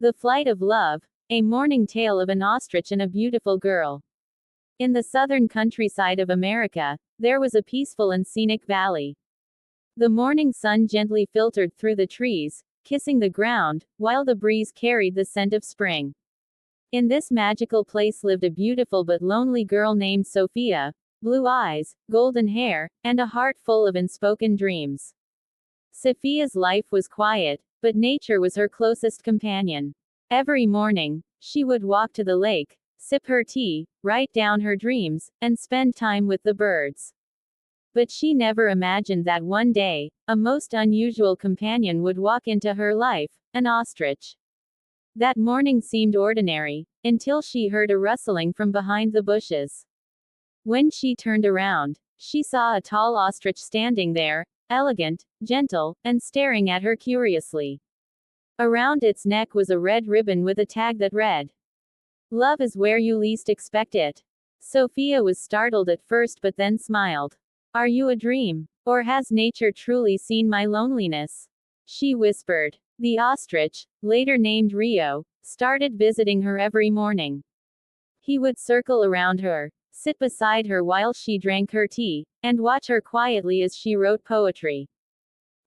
The Flight of Love, a morning tale of an ostrich and a beautiful girl. In the southern countryside of America, there was a peaceful and scenic valley. The morning sun gently filtered through the trees, kissing the ground, while the breeze carried the scent of spring. In this magical place lived a beautiful but lonely girl named Sophia, blue eyes, golden hair, and a heart full of unspoken dreams. Sophia's life was quiet, but nature was her closest companion. Every morning, she would walk to the lake, sip her tea, write down her dreams, and spend time with the birds. But she never imagined that one day, a most unusual companion would walk into her life, an ostrich. That morning seemed ordinary, until she heard a rustling from behind the bushes. When she turned around, she saw a tall ostrich standing there, elegant, gentle, and staring at her curiously. Around its neck was a red ribbon with a tag that read, "Love is where you least expect it." Sophia was startled at first but then smiled. "Are you a dream? Or has nature truly seen my loneliness?" she whispered. The ostrich, later named Rio, started visiting her every morning. He would circle around her, sit beside her while she drank her tea, and watch her quietly as she wrote poetry.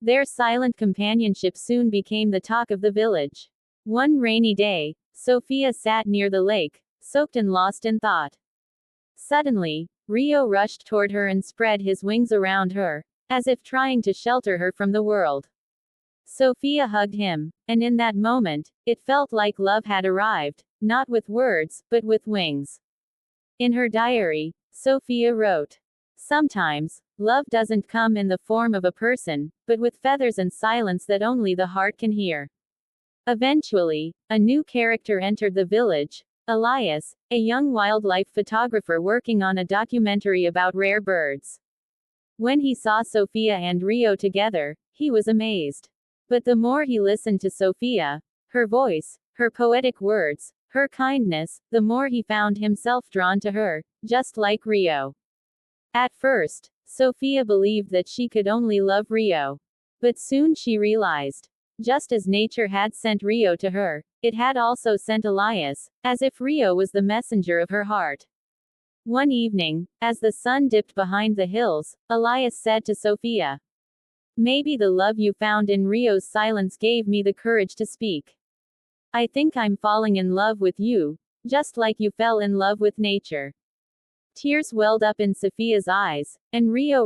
Their silent companionship soon became the talk of the village. One rainy day, Sophia sat near the lake, soaked and lost in thought. Suddenly, Rio rushed toward her and spread his wings around her, as if trying to shelter her from the world. Sophia hugged him, and in that moment, it felt like love had arrived, not with words, but with wings. In her diary, Sophia wrote, "Sometimes, love doesn't come in the form of a person, but with feathers and silence that only the heart can hear." Eventually, a new character entered the village, Elias, a young wildlife photographer working on a documentary about rare birds. When he saw Sophia and Rio together, he was amazed. But the more he listened to Sophia, her voice, her poetic words, her kindness, the more he found himself drawn to her, just like Rio. At first, Sophia believed that she could only love Rio. But soon she realized, just as nature had sent Rio to her, it had also sent Elias, as if Rio was the messenger of her heart. One evening, as the sun dipped behind the hills, Elias said to Sophia, "Maybe the love you found in Rio's silence gave me the courage to speak. I think I'm falling in love with you, just like you fell in love with nature." Tears welled up in Sophia's eyes, and Rio